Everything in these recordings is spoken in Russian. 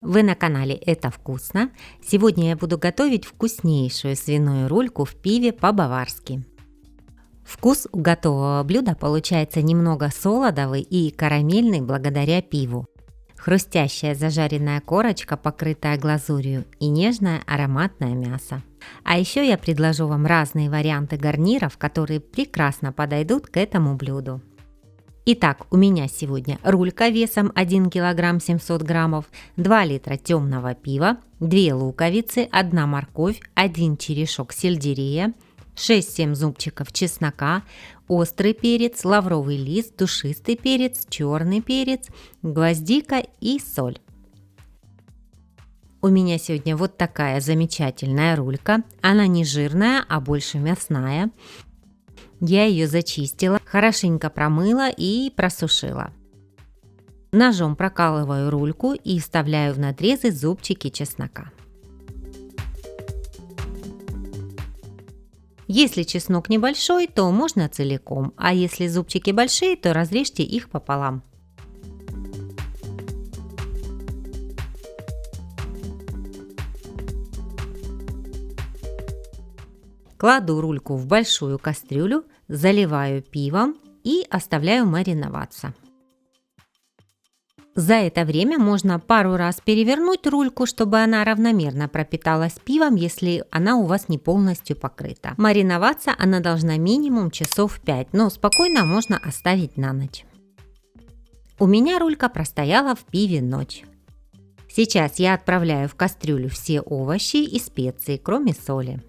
Вы на канале «Это вкусно». Сегодня я буду готовить вкуснейшую свиную рульку в пиве по-баварски. Вкус у готового блюда получается немного солодовый и карамельный благодаря пиву. Хрустящая зажаренная корочка, покрытая глазурью, и нежное ароматное мясо. А еще я предложу вам разные варианты гарниров, которые прекрасно подойдут к этому блюду. Итак, у меня сегодня рулька весом 1 кг 700 граммов, 2 литра темного пива, 2 луковицы, 1 морковь, 1 черешок сельдерея, 6-7 зубчиков чеснока, острый перец, лавровый лист, душистый перец, черный перец, гвоздика и соль. У меня сегодня вот такая замечательная рулька. Она не жирная, а больше мясная. Я ее зачистила, хорошенько промыла и просушила. Ножом прокалываю рульку и вставляю в надрезы зубчики чеснока. Если чеснок небольшой, то можно целиком, а если зубчики большие, то разрежьте их пополам. Кладу рульку в большую кастрюлю, заливаю пивом и оставляю мариноваться. За это время можно пару раз перевернуть рульку, чтобы она равномерно пропиталась пивом, если она у вас не полностью покрыта. Мариноваться она должна минимум часов 5, но спокойно можно оставить на ночь. У меня рулька простояла в пиве ночь. Сейчас я отправляю в кастрюлю все овощи и специи, кроме соли.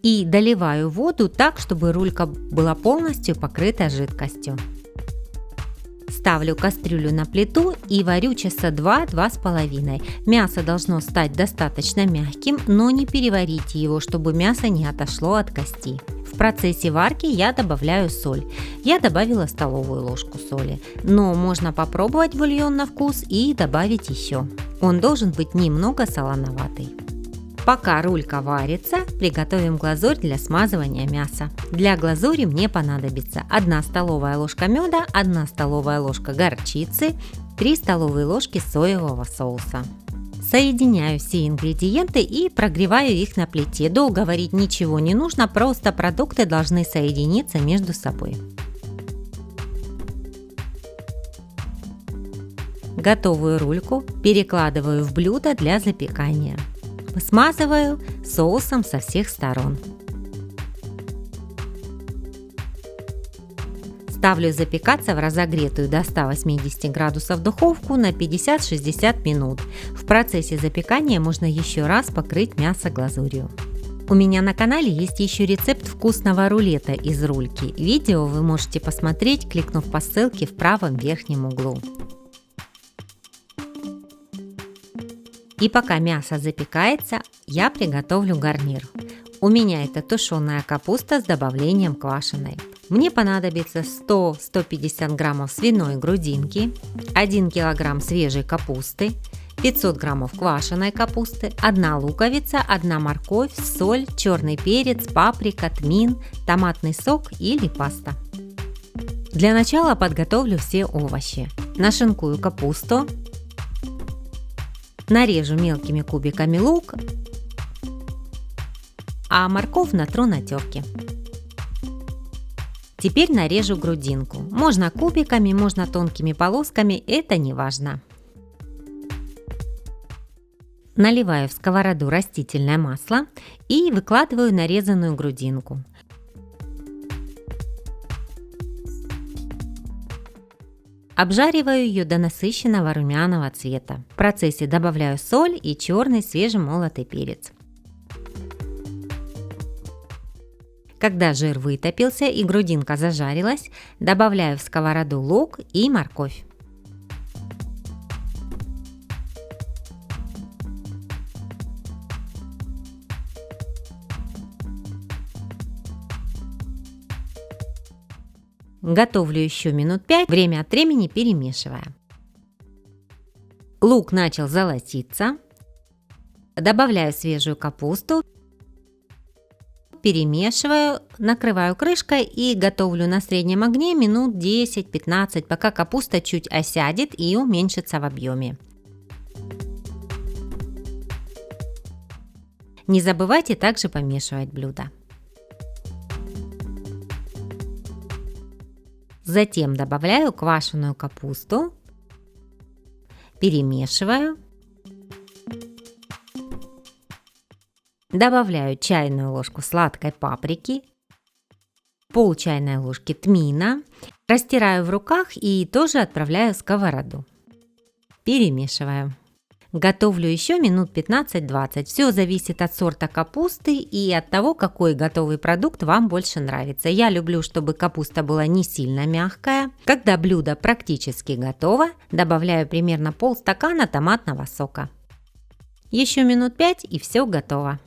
И доливаю воду так, чтобы рулька была полностью покрыта жидкостью. Ставлю кастрюлю на плиту и варю часа 2–2,5. Мясо должно стать достаточно мягким, но не переварите его, чтобы мясо не отошло от кости. В процессе варки я добавляю соль. Я добавила столовую ложку соли, но можно попробовать бульон на вкус и добавить еще. Он должен быть немного солоноватый. Пока рулька варится, приготовим глазурь для смазывания мяса. Для глазури мне понадобится 1 столовая ложка меда, 1 столовая ложка горчицы, 3 столовые ложки соевого соуса. Соединяю все ингредиенты и прогреваю их на плите. Долго варить ничего не нужно, просто продукты должны соединиться между собой. Готовую рульку перекладываю в блюдо для запекания. Смазываю соусом со всех сторон. Ставлю запекаться в разогретую до 180 градусов духовку на 50–60 минут. В процессе запекания можно еще раз покрыть мясо глазурью. У меня на канале есть еще рецепт вкусного рулета из рульки. Видео вы можете посмотреть, кликнув по ссылке в правом верхнем углу. И пока мясо запекается, я приготовлю гарнир. У меня это тушеная капуста с добавлением квашеной. Мне понадобится 100–150 граммов свиной грудинки, 1 килограмм свежей капусты, 500 граммов квашеной капусты, 1 луковица, 1 морковь, соль, черный перец, паприка, тмин, томатный сок или паста. Для начала подготовлю все овощи. Нашинкую капусту. Нарежу мелкими кубиками лук, а морковь натру на терке. Теперь нарежу грудинку. Можно кубиками, можно тонкими полосками, это не важно. Наливаю в сковороду растительное масло и выкладываю нарезанную грудинку. Обжариваю ее до насыщенного румяного цвета. В процессе добавляю соль и черный свежемолотый перец. Когда жир вытопился и грудинка зажарилась, добавляю в сковороду лук и морковь. Готовлю еще минут 5, время от времени перемешивая. Лук начал золотиться. Добавляю свежую капусту, перемешиваю, накрываю крышкой и готовлю на среднем огне минут 10-15, пока капуста чуть осядет и уменьшится в объеме. Не забывайте также помешивать блюдо. Затем добавляю квашеную капусту, перемешиваю. Добавляю чайную ложку сладкой паприки, пол чайной ложки тмина, растираю в руках и тоже отправляю в сковороду. Перемешиваю. Готовлю еще минут 15-20. Все зависит от сорта капусты и от того, какой готовый продукт вам больше нравится. Я люблю, чтобы капуста была не сильно мягкая. Когда блюдо практически готово, добавляю примерно полстакана томатного сока. Еще минут 5 и все готово.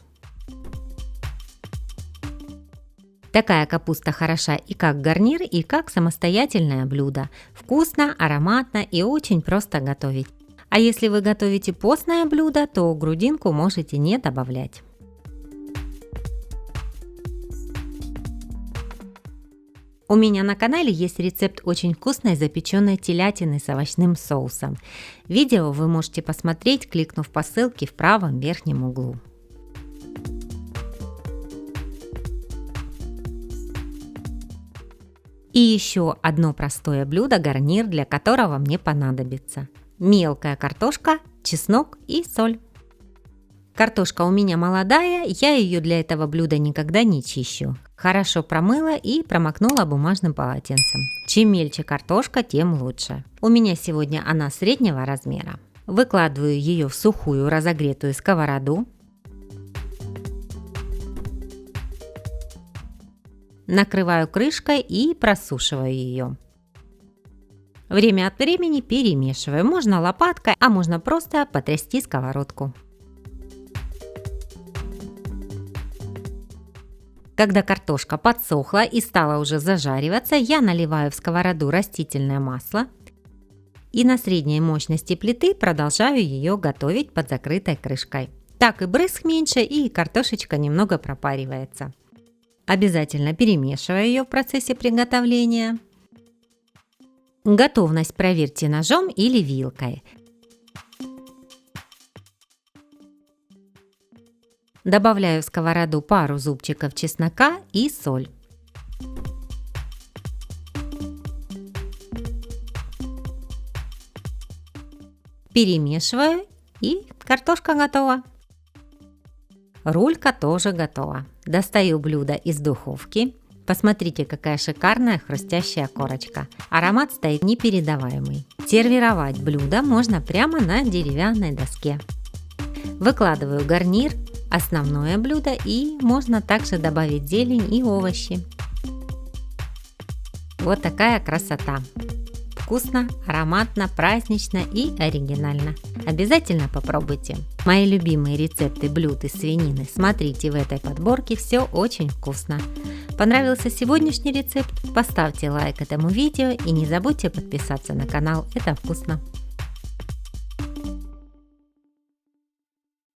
Такая капуста хороша и как гарнир, и как самостоятельное блюдо. Вкусно, ароматно и очень просто готовить. А если вы готовите постное блюдо, то грудинку можете не добавлять. У меня на канале есть рецепт очень вкусной запеченной телятины с овощным соусом. Видео вы можете посмотреть, кликнув по ссылке в правом верхнем углу. И еще одно простое блюдо, гарнир, для которого мне понадобится мелкая картошка, чеснок и соль. Картошка у меня молодая, я ее для этого блюда никогда не чищу. Хорошо промыла и промокнула бумажным полотенцем. Чем мельче картошка, тем лучше. У меня сегодня она среднего размера. Выкладываю ее в сухую разогретую сковороду. Накрываю крышкой и просушиваю ее. Время от времени перемешиваю. Можно лопаткой, а можно просто потрясти сковородку. Когда картошка подсохла и стала уже зажариваться, я наливаю в сковороду растительное масло и на средней мощности плиты продолжаю ее готовить под закрытой крышкой. Так и брызг меньше, и картошечка немного пропаривается. Обязательно перемешиваю ее в процессе приготовления. Готовность проверьте ножом или вилкой. Добавляю в сковороду пару зубчиков чеснока и соль. Перемешиваю, и картошка готова. Рулька тоже готова. Достаю блюдо из духовки. Посмотрите, какая шикарная хрустящая корочка. Аромат стоит непередаваемый. Сервировать блюдо можно прямо на деревянной доске. Выкладываю гарнир, основное блюдо и можно также добавить зелень и овощи. Вот такая красота! Вкусно, ароматно, празднично и оригинально. Обязательно попробуйте. Мои любимые рецепты блюд из свинины смотрите в этой подборке, все очень вкусно. Понравился сегодняшний рецепт? Поставьте лайк этому видео и не забудьте подписаться на канал, это вкусно.